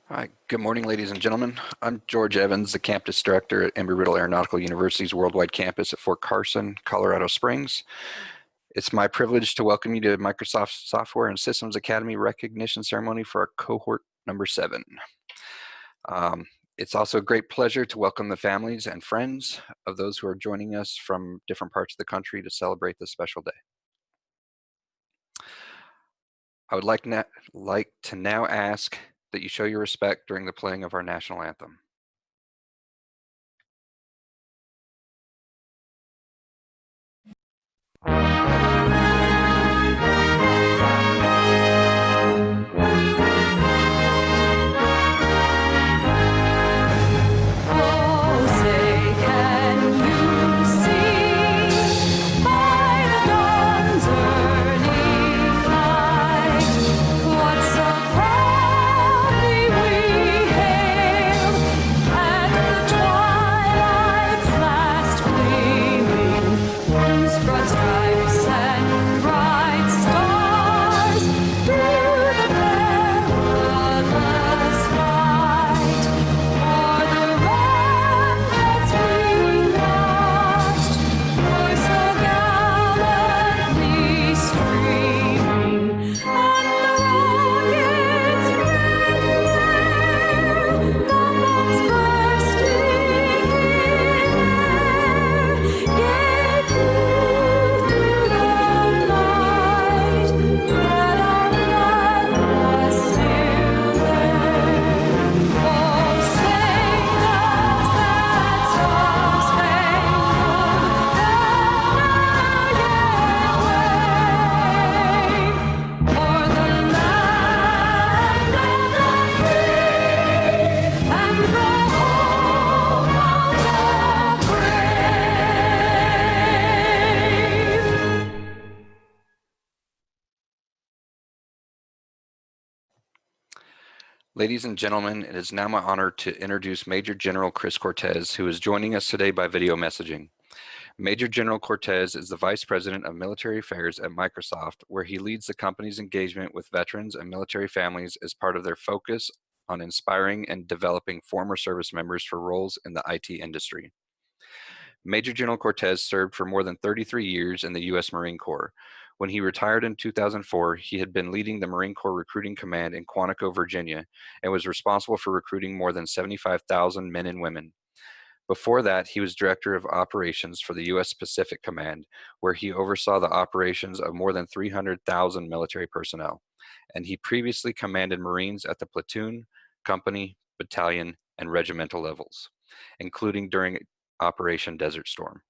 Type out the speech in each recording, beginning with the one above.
Hi, good morning, ladies and gentlemen. I'm George Evans, the campus director at Embry-Riddle Aeronautical University's worldwide campus at Fort Carson, Colorado Springs. It's my privilege to welcome you to Microsoft Software and Systems Academy recognition ceremony for our cohort number 7. It's also a great pleasure to welcome the families and friends of those who are joining us from different parts of the country to celebrate this special day. I would like to now ask that you show your respect during the playing of our national anthem. Ladies and gentlemen, it is now my honor to introduce Major General Chris Cortez, who is joining us today by video messaging. Major General Cortez is the Vice President of Military Affairs at Microsoft, where he leads the company's engagement with veterans and military families as part of their focus on inspiring and developing former service members for roles in the IT industry. Major General Cortez served for more than 33 years in the U.S. Marine Corps. When he retired in 2004, he had been leading the Marine Corps Recruiting Command in Quantico, Virginia, and was responsible for recruiting more than 75,000 men and women. Before that, he was Director of Operations for the U.S. Pacific Command, where he oversaw the operations of more than 300,000 military personnel. And he previously commanded Marines at the platoon, company, battalion, and regimental levels, including during Operation Desert Storm.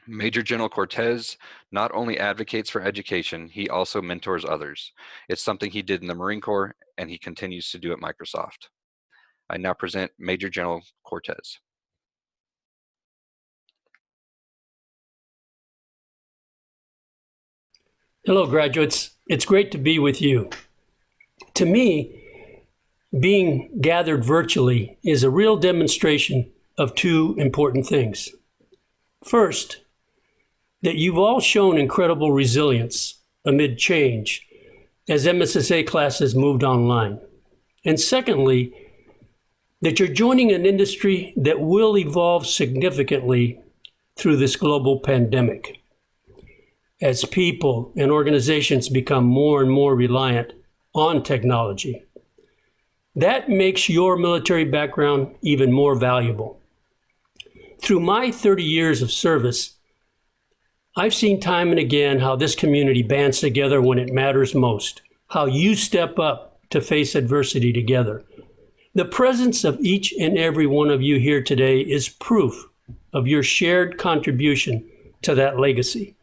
Major General Cortez not only advocates for education, he also mentors others. It's something he did in the Marine Corps, and he continues to do at Microsoft. I now present Major General Cortez. Hello, graduates. It's great to be with you. To me, being gathered virtually is a real demonstration of two important things. First, that you've all shown incredible resilience amid change as MSSA classes moved online. And secondly, that you're joining an industry that will evolve significantly through this global pandemic. As people and organizations become more and more reliant on technology. That makes your military background even more valuable. Through my 30 years of service, I've seen time and again how this community bands together when it matters most, how you step up to face adversity together. The presence of each and every one of you here today is proof of your shared contribution to that legacy.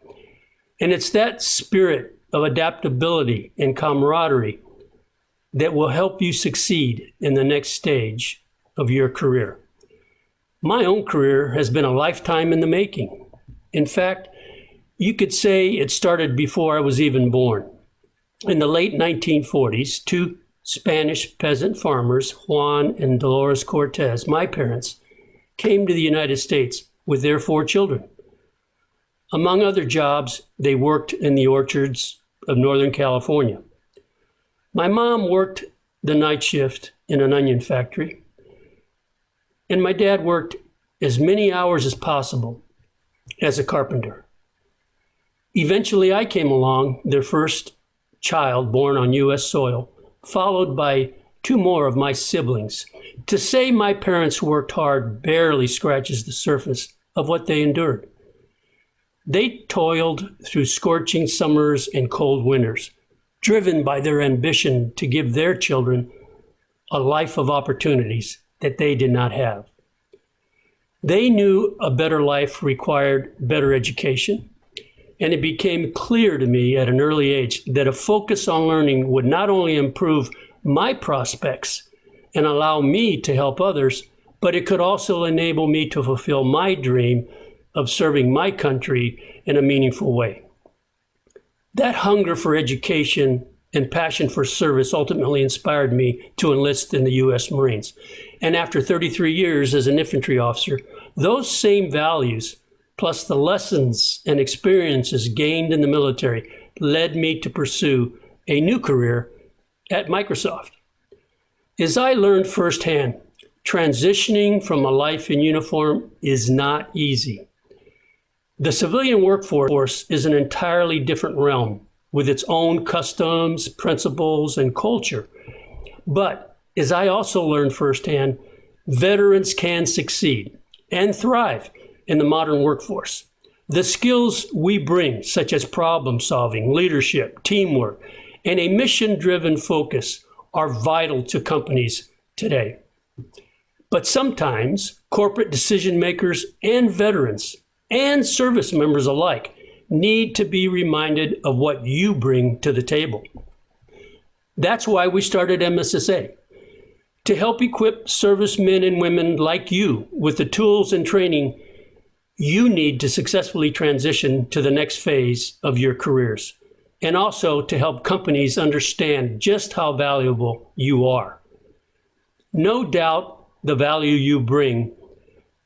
And it's that spirit of adaptability and camaraderie that will help you succeed in the next stage of your career. My own career has been a lifetime in the making. In fact, you could say it started before I was even born. In the late 1940s, two Spanish peasant farmers, Juan and Dolores Cortez, my parents, came to the United States with their 4 children. Among other jobs, they worked in the orchards of Northern California. My mom worked the night shift in an onion factory. And my dad worked as many hours as possible as a carpenter. Eventually, I came along, their first child born on U.S. soil, followed by two more of my siblings. To say my parents worked hard barely scratches the surface of what they endured. They toiled through scorching summers and cold winters, driven by their ambition to give their children a life of opportunities that they did not have. They knew a better life required better education, and it became clear to me at an early age that a focus on learning would not only improve my prospects and allow me to help others, but it could also enable me to fulfill my dream of serving my country in a meaningful way. That hunger for education and passion for service ultimately inspired me to enlist in the U.S. Marines. And after 33 years as an infantry officer, those same values, plus the lessons and experiences gained in the military, led me to pursue a new career at Microsoft. As I learned firsthand, transitioning from a life in uniform is not easy. The civilian workforce is an entirely different realm with its own customs, principles, and culture. But as I also learned firsthand, veterans can succeed and thrive in the modern workforce. The skills we bring, such as problem solving, leadership, teamwork, and a mission-driven focus, are vital to companies today. But sometimes corporate decision makers and veterans and service members alike need to be reminded of what you bring to the table. That's why we started MSSA, to help equip servicemen and women like you with the tools and training you need to successfully transition to the next phase of your careers, and also to help companies understand just how valuable you are. No doubt the value you bring,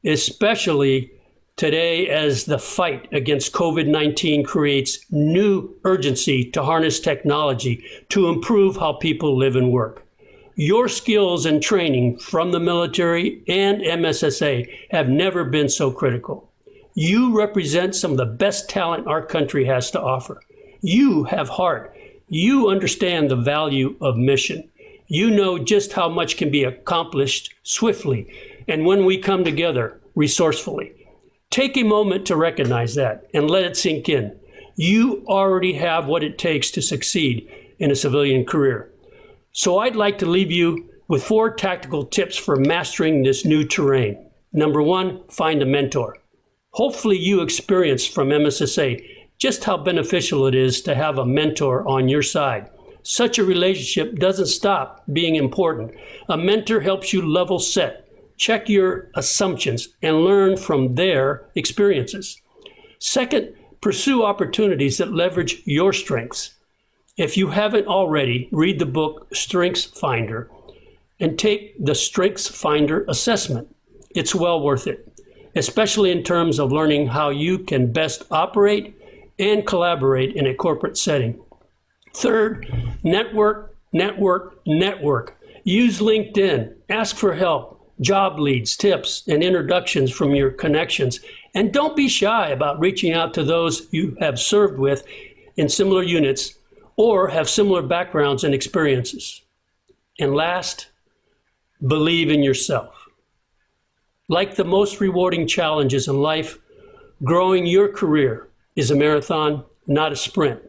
especially today as the fight against COVID-19 creates new urgency to harness technology to improve how people live and work. Your skills and training from the military and MSSA have never been so critical. You represent some of the best talent our country has to offer. You have heart. You understand the value of mission. You know just how much can be accomplished swiftly, and when we come together, resourcefully. Take a moment to recognize that and let it sink in. You already have what it takes to succeed in a civilian career. So I'd like to leave you with 4 tactical tips for mastering this new terrain. Number 1, find a mentor. Hopefully you experienced from MSSA just how beneficial it is to have a mentor on your side. Such a relationship doesn't stop being important. A mentor helps you level set, check your assumptions, and learn from their experiences. Second, pursue opportunities that leverage your strengths. If you haven't already, read the book Strengths Finder and take the Strengths Finder assessment. It's well worth it, especially in terms of learning how you can best operate and collaborate in a corporate setting. Third, network, network, network. Use LinkedIn, ask for help, job leads, tips, and introductions from your connections. And don't be shy about reaching out to those you have served with in similar units or have similar backgrounds and experiences. And last, believe in yourself. Like the most rewarding challenges in life, growing your career is a marathon, not a sprint.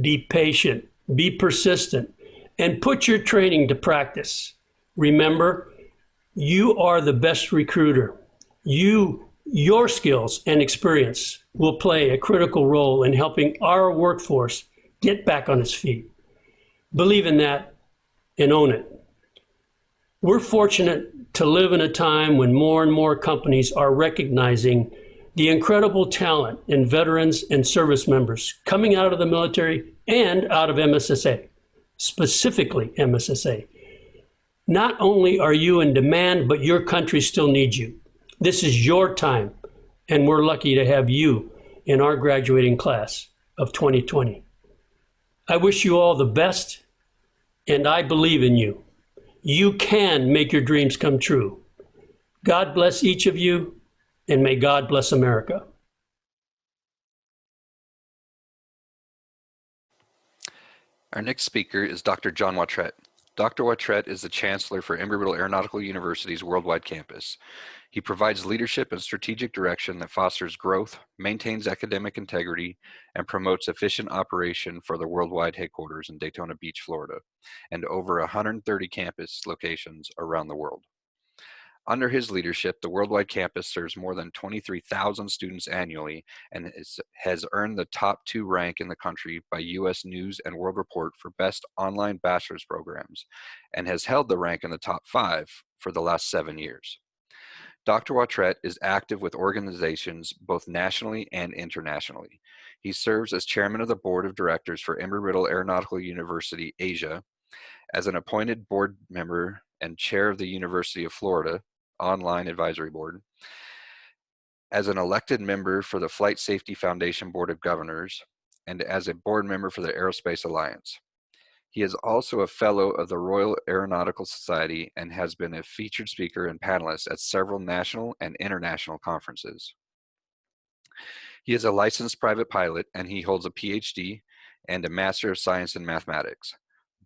Be patient, be persistent, and put your training to practice. Remember, you are the best recruiter. Your skills and experience will play a critical role in helping our workforce get back on its feet. Believe in that and own it. We're fortunate to live in a time when more and more companies are recognizing the incredible talent in veterans and service members coming out of the military and out of MSSA, specifically MSSA. Not only are you in demand, but your country still needs you. This is your time, and we're lucky to have you in our graduating class of 2020. I wish you all the best, and I believe in you. You can make your dreams come true. God bless each of you, and may God bless America. Our next speaker is Dr. John Watrette. Dr. Watrette is the Chancellor for Embry-Riddle Aeronautical University's worldwide campus. He provides leadership and strategic direction that fosters growth, maintains academic integrity, and promotes efficient operation for the worldwide headquarters in Daytona Beach, Florida, and over 130 campus locations around the world. Under his leadership, the worldwide campus serves more than 23,000 students annually and has earned the top 2 rank in the country by U.S. News and World Report for best online bachelor's programs, and has held the rank in the top 5 for the last 7 years. Dr. Watrette is active with organizations both nationally and internationally. He serves as chairman of the board of directors for Embry-Riddle Aeronautical University, Asia, as an appointed board member and chair of the University of Florida Online Advisory Board, as an elected member for the Flight Safety Foundation Board of Governors, and as a board member for the Aerospace Alliance. He is also a fellow of the Royal Aeronautical Society and has been a featured speaker and panelist at several national and international conferences. He is a licensed private pilot, and he holds a PhD and a Master of Science in Mathematics,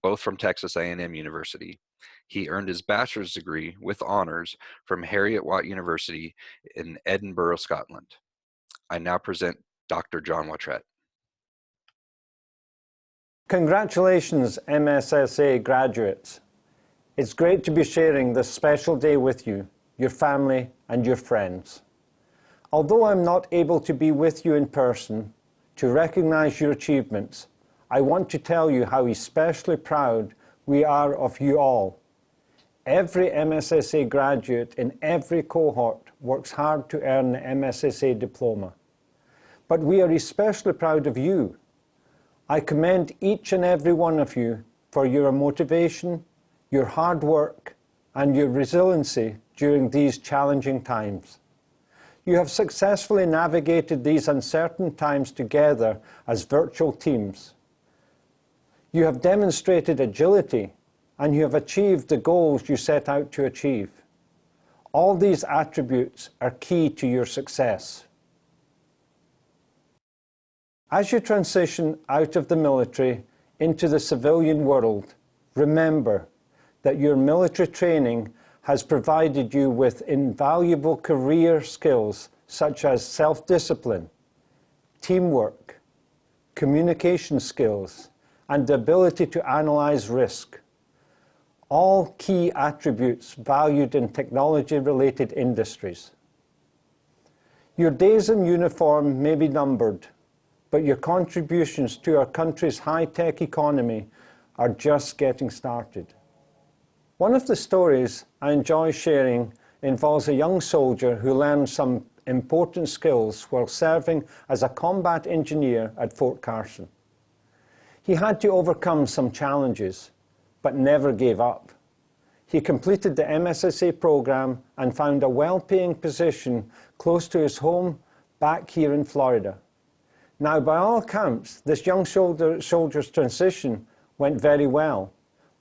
both from Texas A&M University. He earned his bachelor's degree with honors from Heriot-Watt University in Edinburgh, Scotland. I now present Dr. John Watrette. Congratulations, MSSA graduates. It's great to be sharing this special day with you, your family, and your friends. Although I'm not able to be with you in person to recognize your achievements, I want to tell you how especially proud we are of you all. Every MSSA graduate in every cohort works hard to earn the MSSA diploma. But we are especially proud of you. I commend each and every one of you for your motivation, your hard work, and your resiliency during these challenging times. You have successfully navigated these uncertain times together as virtual teams. You have demonstrated agility, and you have achieved the goals you set out to achieve. All these attributes are key to your success. As you transition out of the military into the civilian world, remember that your military training has provided you with invaluable career skills such as self-discipline, teamwork, communication skills, and the ability to analyze risk. All key attributes valued in technology-related industries. Your days in uniform may be numbered, but your contributions to our country's high-tech economy are just getting started. One of the stories I enjoy sharing involves a young soldier who learned some important skills while serving as a combat engineer at Fort Carson. He had to overcome some challenges, but never gave up. He completed the MSSA program and found a well-paying position close to his home back here in Florida. Now, by all accounts, this young soldier's transition went very well.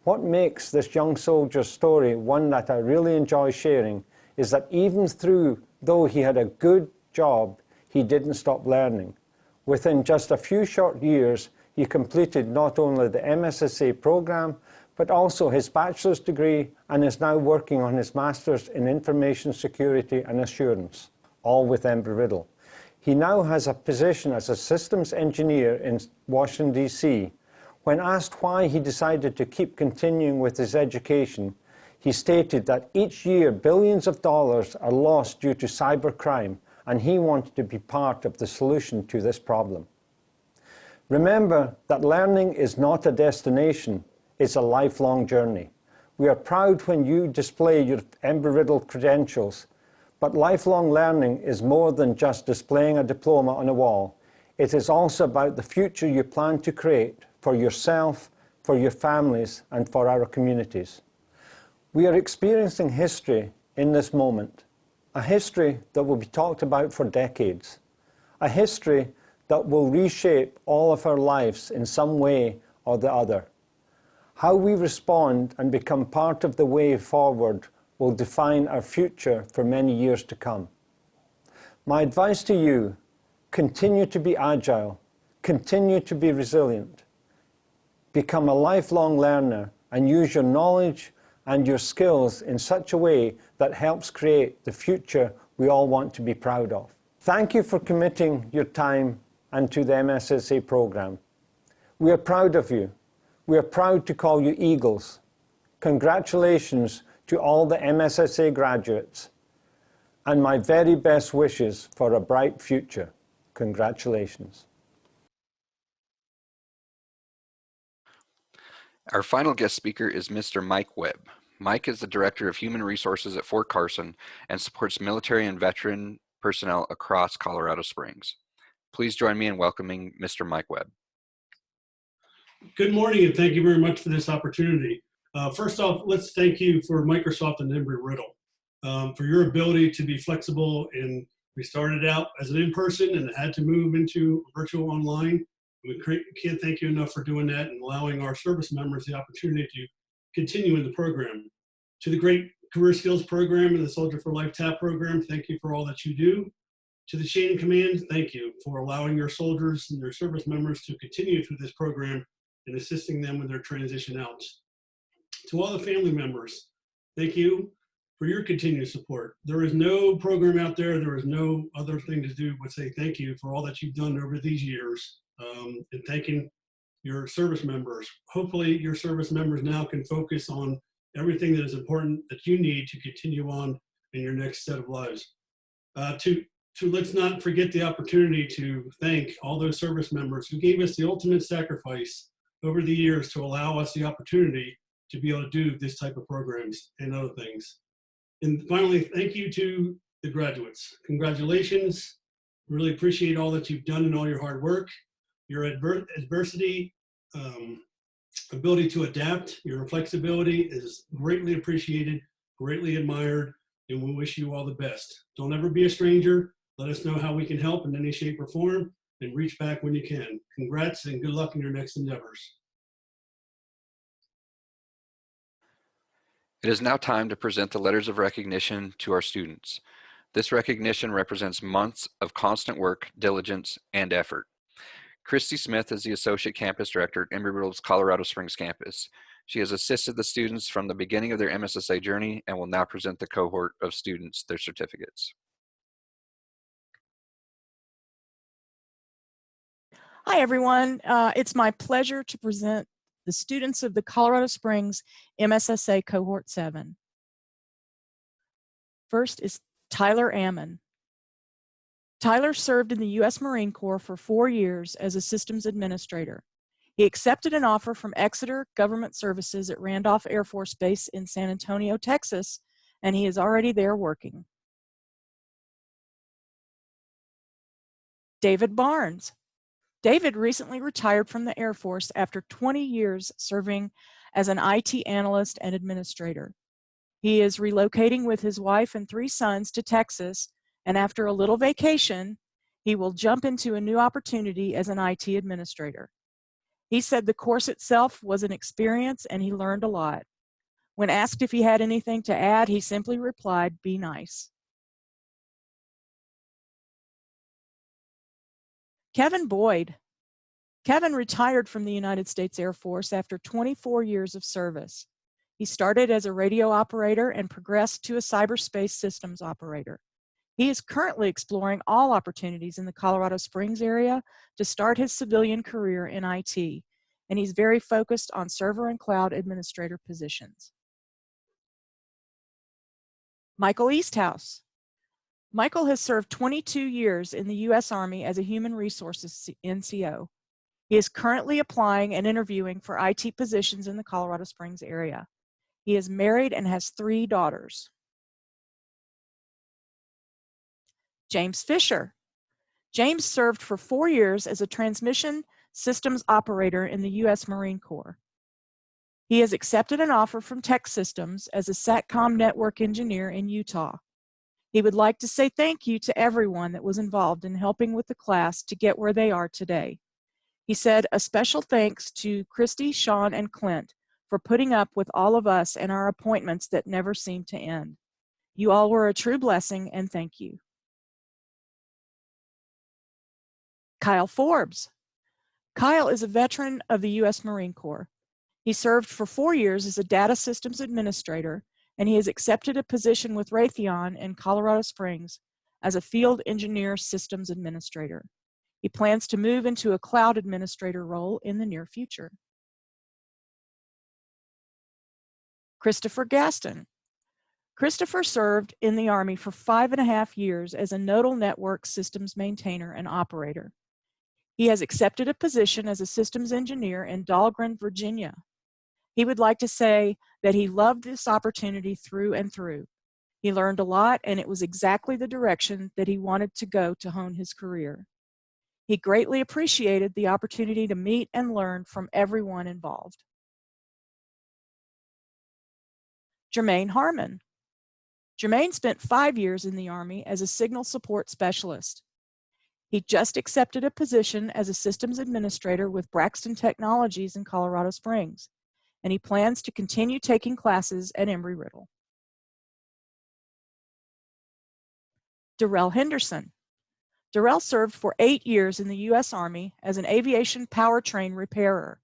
What makes this young soldier's story one that I really enjoy sharing is that even though he had a good job, he didn't stop learning. Within just a few short years, he completed not only the MSSA program, but also his bachelor's degree and is now working on his master's in information security and assurance, all with Embry-Riddle. He now has a position as a systems engineer in Washington, D.C. When asked why he decided to keep continuing with his education, he stated that each year billions of dollars are lost due to cybercrime, and he wanted to be part of the solution to this problem. Remember that learning is not a destination, it's a lifelong journey. We are proud when you display your Embry-Riddle credentials, but lifelong learning is more than just displaying a diploma on a wall. It is also about the future you plan to create for yourself, for your families, and for our communities. We are experiencing history in this moment, a history that will be talked about for decades, a history that will reshape all of our lives in some way or the other. How we respond and become part of the way forward will define our future for many years to come. My advice to you, continue to be agile, continue to be resilient, become a lifelong learner and use your knowledge and your skills in such a way that helps create the future we all want to be proud of. Thank you for committing your time and to the MSSA program. We are proud of you. We are proud to call you Eagles. Congratulations to all the MSSA graduates, and my very best wishes for a bright future. Congratulations. Our final guest speaker is Mr. Mike Webb. Mike is the Director of Human Resources at Fort Carson and supports military and veteran personnel across Colorado Springs. Please join me in welcoming Mr. Mike Webb. Good morning, and thank you very much for this opportunity. First off, let's thank you for Microsoft and Embry-Riddle for your ability to be flexible. And we started out as an in-person and had to move into virtual online. We can't thank you enough for doing that and allowing our service members the opportunity to continue in the program. To the great Career Skills Program and the Soldier for Life TAP program, thank you for all that you do. To the Chain of Command, thank you for allowing your soldiers and their service members to continue through this program and assisting them with their transition out. To all the family members, thank you for your continued support. There is no program out there, there is no other thing to do but say thank you for all that you've done over these years, and thanking your service members. Hopefully your service members now can focus on everything that is important that you need to continue on in your next set of lives. Let's not forget the opportunity to thank all those service members who gave us the ultimate sacrifice over the years to allow us the opportunity to be able to do this type of programs and other things. And finally, thank you to the graduates. Congratulations. Really appreciate all that you've done and all your hard work. Your adversity, ability to adapt, your flexibility is greatly appreciated, greatly admired, and we wish you all the best. Don't ever be a stranger. Let us know how we can help in any shape or form, and reach back when you can. Congrats and good luck in your next endeavors. It is now time to present the letters of recognition to our students. This recognition represents months of constant work, diligence, and effort. Christy Smith is the Associate Campus Director at Embry-Riddle's Colorado Springs campus. She has assisted the students from the beginning of their MSSA journey and will now present the cohort of students their certificates. Hi, everyone. It's my pleasure to present the students of the Colorado Springs MSSA Cohort 7. First is Tyler Ammon. Tyler served in the U.S. Marine Corps for 4 years as a systems administrator. He accepted an offer from Exeter Government Services at Randolph Air Force Base in San Antonio, Texas, and he is already there working. David Barnes. David recently retired from the Air Force after 20 years serving as an IT analyst and administrator. He is relocating with his wife and 3 sons to Texas, and after a little vacation, he will jump into a new opportunity as an IT administrator. He said the course itself was an experience and he learned a lot. When asked if he had anything to add, he simply replied, "Be nice." Kevin Boyd. Kevin retired from the United States Air Force after 24 years of service. He started as a radio operator and progressed to a cyberspace systems operator. He is currently exploring all opportunities in the Colorado Springs area to start his civilian career in IT, and he's very focused on server and cloud administrator positions. Michael Easthouse. Michael has served 22 years in the U.S. Army as a human resources NCO. He is currently applying and interviewing for IT positions in the Colorado Springs area. He is married and has 3 daughters. James Fisher. James served for 4 years as a transmission systems operator in the U.S. Marine Corps. He has accepted an offer from Tech Systems as a SATCOM network engineer in Utah. He would like to say thank you to everyone that was involved in helping with the class to get where they are today. He said a special thanks to Christy, Sean, and Clint for putting up with all of us and our appointments that never seem to end. You all were a true blessing, and thank you. Kyle Forbes. Kyle is a veteran of the U.S. Marine Corps. He served for 4 years as a data systems administrator, and he has accepted a position with Raytheon in Colorado Springs as a field engineer systems administrator. He plans to move into a cloud administrator role in the near future. Christopher Gaston. Christopher served in the Army for 5.5 years as a nodal network systems maintainer and operator. He has accepted a position as a systems engineer in Dahlgren, Virginia. He would like to say that he loved this opportunity through and through. He learned a lot, and it was exactly the direction that he wanted to go to hone his career. He greatly appreciated the opportunity to meet and learn from everyone involved. Jermaine Harmon. Jermaine spent 5 years in the Army as a signal support specialist. He just accepted a position as a systems administrator with Braxton Technologies in Colorado Springs, and he plans to continue taking classes at Embry-Riddle. Derell Henderson. Derell served for 8 years in the U.S. Army as an aviation powertrain repairer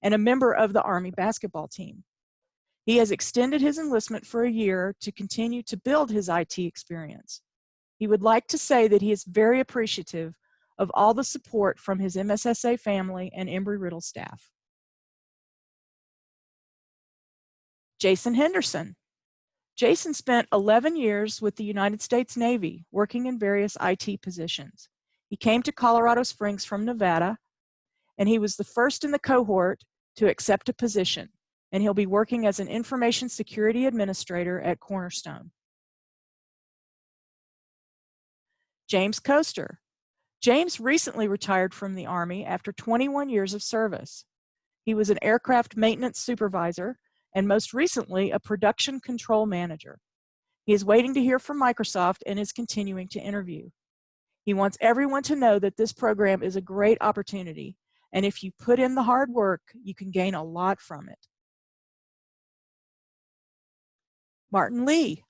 and a member of the Army basketball team. He has extended his enlistment for a year to continue to build his IT experience. He would like to say that he is very appreciative of all the support from his MSSA family and Embry-Riddle staff. Jason Henderson. Jason spent 11 years with the United States Navy, working in various IT positions. He came to Colorado Springs from Nevada, and he was the first in the cohort to accept a position, and he'll be working as an information security administrator at Cornerstone. James Koester. James recently retired from the Army after 21 years of service. He was an aircraft maintenance supervisor and most recently a production control manager. He is waiting to hear from Microsoft and is continuing to interview. He wants everyone to know that this program is a great opportunity, and if you put in the hard work, you can gain a lot from it. Martin Lee.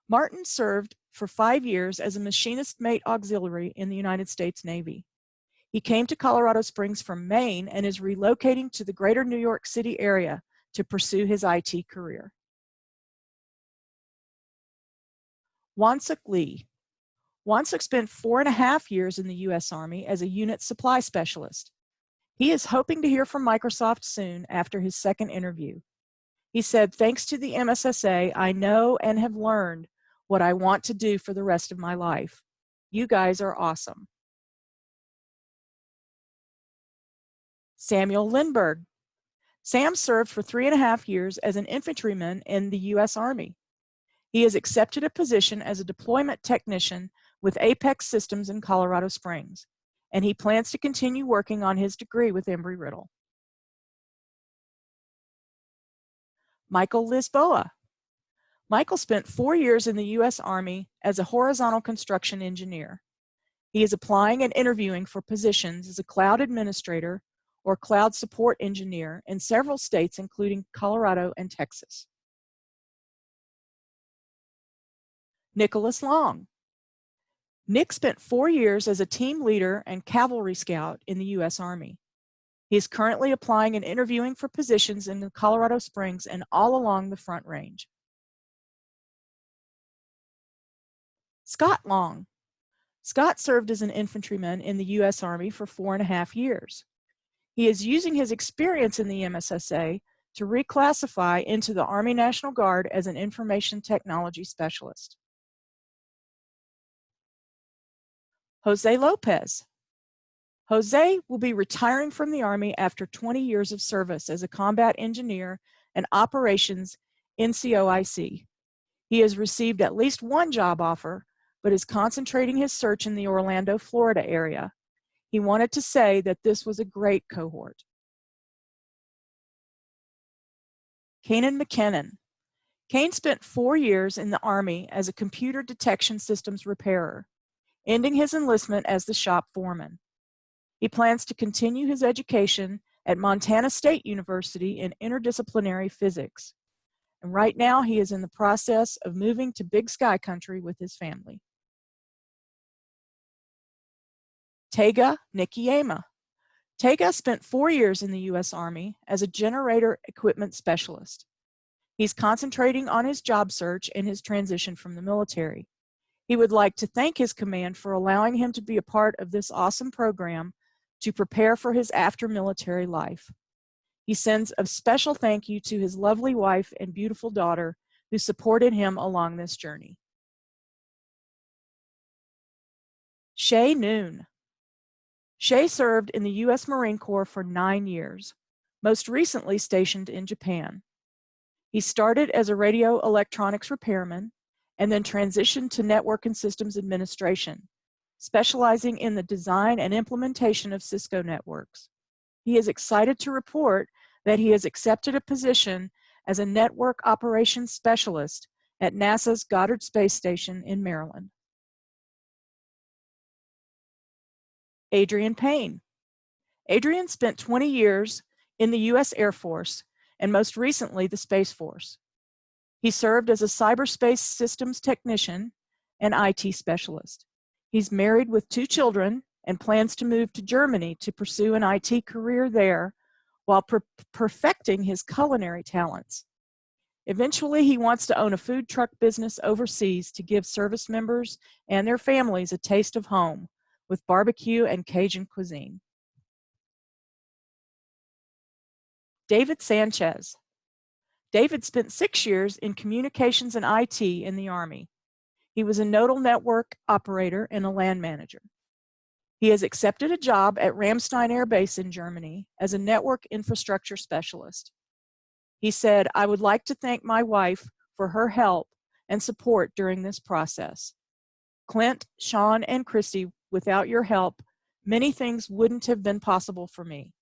Martin served for 5 years as a machinist mate auxiliary in the United States Navy. He came to Colorado Springs from Maine and is relocating to the greater New York City area to pursue his IT career. Wonsuck Lee. Wonsuck spent 4.5 years in the U.S. Army as a unit supply specialist. He is hoping to hear from Microsoft soon after his second interview. He said, "Thanks to the MSSA, I know and have learned what I want to do for the rest of my life. You guys are awesome." Samuel Lindbergh. Sam served for 3.5 years as an infantryman in the U.S. Army. He has accepted a position as a deployment technician with Apex Systems in Colorado Springs, and he plans to continue working on his degree with Embry-Riddle. Michael Lisboa. Michael spent 4 years in the U.S. Army as a horizontal construction engineer. He is applying and interviewing for positions as a cloud administrator or cloud support engineer in several states, including Colorado and Texas. Nicholas Long. Nick spent 4 years as a team leader and cavalry scout in the U.S. Army. He is currently applying and interviewing for positions in Colorado Springs and all along the Front Range. Scott Long. Scott served as an infantryman in the U.S. Army for 4.5 years. He is using his experience in the MSSA to reclassify into the Army National Guard as an information technology specialist. Jose Lopez. Jose will be retiring from the Army after 20 years of service as a combat engineer and operations NCOIC. He has received at least one job offer, but is concentrating his search in the Orlando, Florida area. He wanted to say that this was a great cohort. Kenan McKinnon. Kane spent 4 years in the Army as a computer detection systems repairer, ending his enlistment as the shop foreman. He plans to continue his education at Montana State University in interdisciplinary physics. And right now he is in the process of moving to Big Sky Country with his family. Tega Nikiema. Tega spent 4 years in the U.S. Army as a generator equipment specialist. He's concentrating on his job search and his transition from the military. He would like to thank his command for allowing him to be a part of this awesome program to prepare for his after-military life. He sends a special thank you to his lovely wife and beautiful daughter who supported him along this journey. Shay Noone. Shay served in the U.S. Marine Corps for 9 years, most recently stationed in Japan. He started as a radio electronics repairman and then transitioned to network and systems administration, specializing in the design and implementation of Cisco networks. He is excited to report that he has accepted a position as a network operations specialist at NASA's Goddard Space Station in Maryland. Adrian Payne. Adrian spent 20 years in the U.S. Air Force and most recently the Space Force. He served as a cyberspace systems technician and IT specialist. He's married with 2 children and plans to move to Germany to pursue an IT career there while perfecting his culinary talents. Eventually, he wants to own a food truck business overseas to give service members and their families a taste of home with barbecue and Cajun cuisine. David Sanchez. David spent 6 years in communications and IT in the Army. He was a nodal network operator and a LAN manager. He has accepted a job at Ramstein Air Base in Germany as a network infrastructure specialist. He said, "I would like to thank my wife for her help and support during this process. Clint, Sean, and Christy, without your help, many things wouldn't have been possible for me.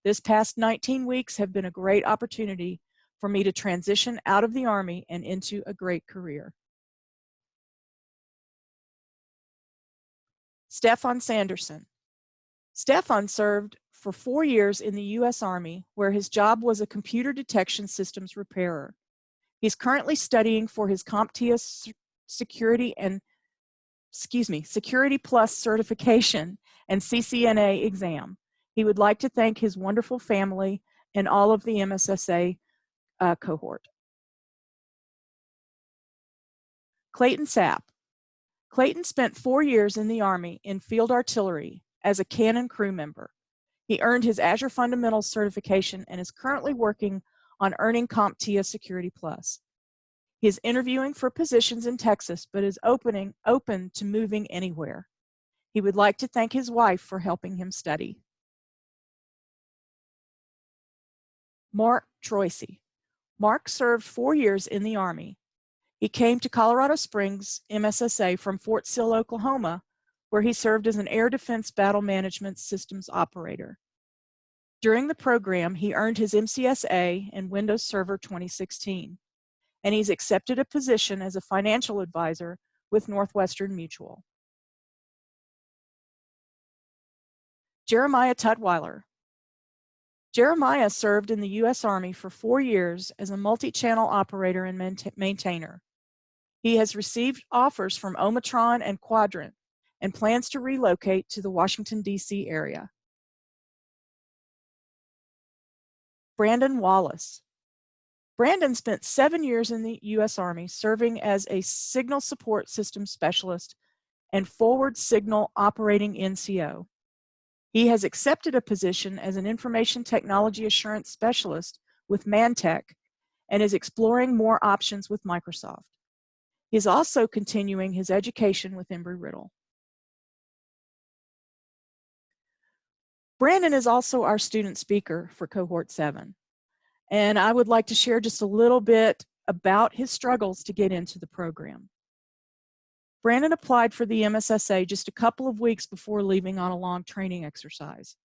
This past 19 weeks have been a great opportunity for me to transition out of the Army and into a great career." Stefan Sanderson. Stefan served for 4 years in the U.S. Army, where his job was a computer detection systems repairer. He's currently studying for his CompTIA Security Plus certification and CCNA exam. He would like to thank his wonderful family and all of the MSSA cohort. Clayton Sapp. Clayton spent 4 years in the Army in field artillery as a cannon crew member. He earned his Azure Fundamentals certification and is currently working on earning CompTIA Security Plus. He is interviewing for positions in Texas, but is open to moving anywhere. He would like to thank his wife for helping him study. Mark Troisi. Mark served 4 years in the Army. He came to Colorado Springs, MSSA, from Fort Sill, Oklahoma, where he served as an air defense battle management systems operator. During the program, he earned his MCSA and Windows Server 2016, and he's accepted a position as a financial advisor with Northwestern Mutual. Jeremiah Tutwiler. Jeremiah served in the U.S. Army for 4 years as a multi-channel operator and maintainer. He has received offers from Omatron and Quadrant and plans to relocate to the Washington, D.C. area. Brandon Wallace. Brandon spent 7 years in the U.S. Army serving as a signal support system specialist and forward signal operating NCO. He has accepted a position as an information technology assurance specialist with Mantech and is exploring more options with Microsoft. He is also continuing his education with Embry-Riddle. Brandon is also our student speaker for Cohort 7, and I would like to share just a little bit about his struggles to get into the program. Brandon applied for the MSSA just a couple of weeks before leaving on a long training exercise.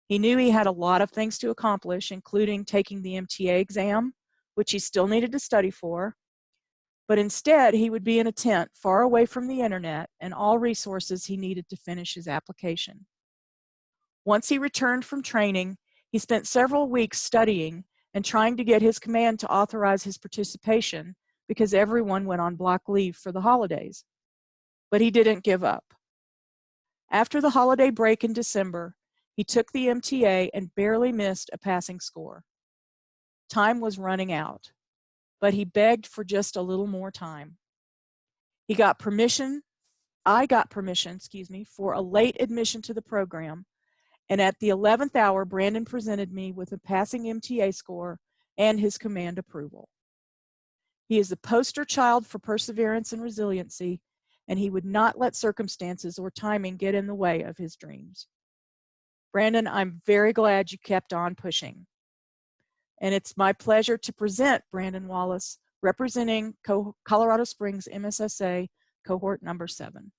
He knew he had a lot of things to accomplish, including taking the MTA exam, which he still needed to study for, but instead he would be in a tent far away from the internet and all resources he needed to finish his application. Once he returned from training, He spent several weeks studying and trying to get his command to authorize his participation because everyone went on block leave for the holidays. But he didn't give up. After the holiday break in December, he took the MTA and barely missed a passing score. Time was running out, but he begged for just a little more time. I got permission, for a late admission to the program, and at the 11th hour, Brandon presented me with a passing MTA score and his command approval. He is the poster child for perseverance and resiliency, and he would not let circumstances or timing get in the way of his dreams. Brandon, I'm very glad you kept on pushing. And it's my pleasure to present Brandon Wallace, representing Colorado Springs MSSA cohort number 7.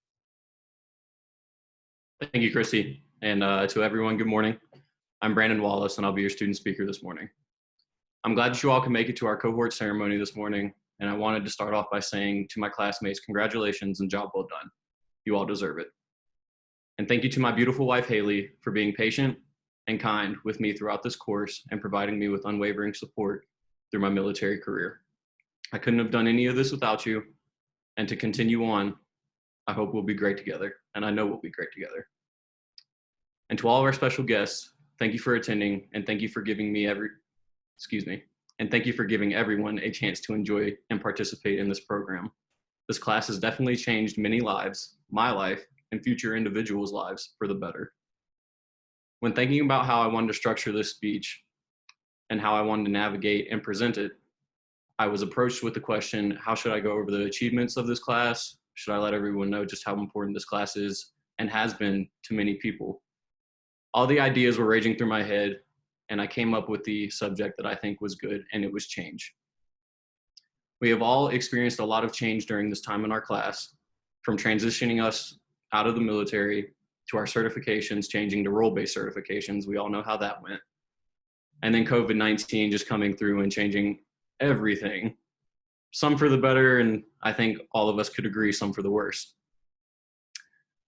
Thank you, Christy. And to everyone, good morning. I'm Brandon Wallace, and I'll be your student speaker this morning. I'm glad that you all can make it to our cohort ceremony this morning, and I wanted to start off by saying to my classmates, congratulations and job well done. You all deserve it. And thank you to my beautiful wife, Haley, for being patient and kind with me throughout this course and providing me with unwavering support through my military career. I couldn't have done any of this without you, and to continue on, I hope we'll be great together, and I know we'll be great together. And to all of our special guests, thank you for attending, and thank you for giving me and thank you for giving everyone a chance to enjoy and participate in this program. This class has definitely changed many lives, my life, and future individuals' lives for the better. When thinking about how I wanted to structure this speech and how I wanted to navigate and present it, I was approached with the question, how should I go over the achievements of this class? Should I let everyone know just how important this class is and has been to many people? All the ideas were raging through my head, and I came up with the subject that I think was good, and it was change. We have all experienced a lot of change during this time in our class, from transitioning us out of the military to our certifications changing to role-based certifications. We all know how that went. And then COVID-19 just coming through and changing everything. Some for the better, and I think all of us could agree, some for the worse.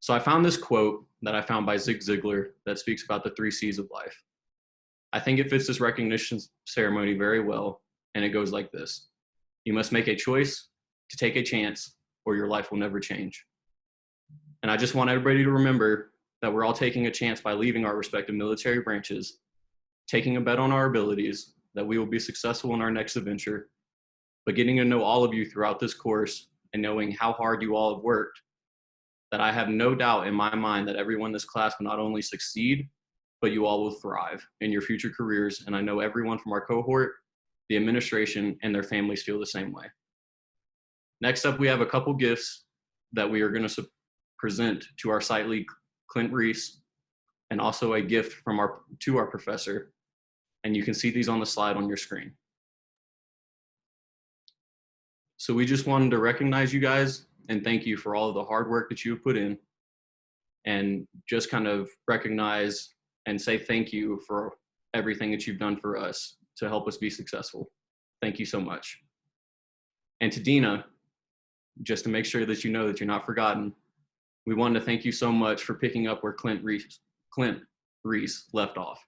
So I found this quote that I found by Zig Ziglar that speaks about the 3 C's of life. I think it fits this recognition ceremony very well, and it goes like this. You must make a choice to take a chance, or your life will never change. And I just want everybody to remember that we're all taking a chance by leaving our respective military branches, taking a bet on our abilities, that we will be successful in our next adventure, but getting to know all of you throughout this course and knowing how hard you all have worked, that I have no doubt in my mind that everyone in this class will not only succeed, but you all will thrive in your future careers. And I know everyone from our cohort, the administration, and their families feel the same way. Next up, we have a couple gifts that we are going to present to our site lead, Clint Reese, and also a gift from our professor. And you can see these on the slide on your screen. So we just wanted to recognize you guys and thank you for all of the hard work that you have put in, and just kind of recognize and say thank you for everything that you've done for us to help us be successful. Thank you so much. And to Dina, just to make sure that you know that you're not forgotten, we wanted to thank you so much for picking up where Clint Reese left off.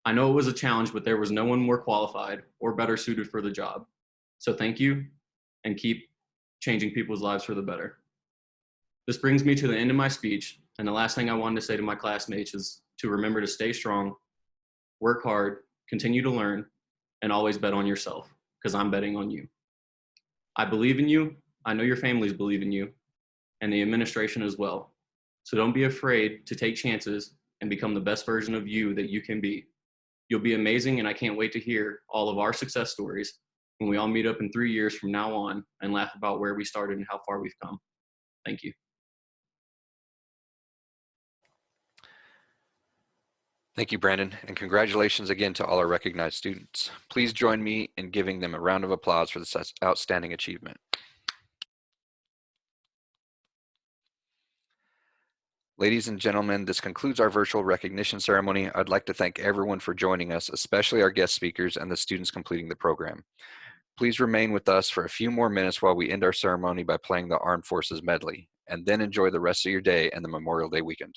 I know it was a challenge, but there was no one more qualified or better suited for the job. So thank you, and keep changing people's lives for the better. This brings me to the end of my speech, and the last thing I wanted to say to my classmates is to remember to stay strong, work hard, continue to learn, and always bet on yourself, because I'm betting on you. I believe in you, I know your families believe in you, and the administration as well. So don't be afraid to take chances and become the best version of you that you can be. You'll be amazing, and I can't wait to hear all of our success stories when we all meet up in 3 years from now on and laugh about where we started and how far we've come. Thank you. Thank you, Brandon, and congratulations again to all our recognized students. Please join me in giving them a round of applause for this outstanding achievement. Ladies and gentlemen, this concludes our virtual recognition ceremony. I'd like to thank everyone for joining us, especially our guest speakers and the students completing the program. Please remain with us for a few more minutes while we end our ceremony by playing the Armed Forces Medley, and then enjoy the rest of your day and the Memorial Day weekend.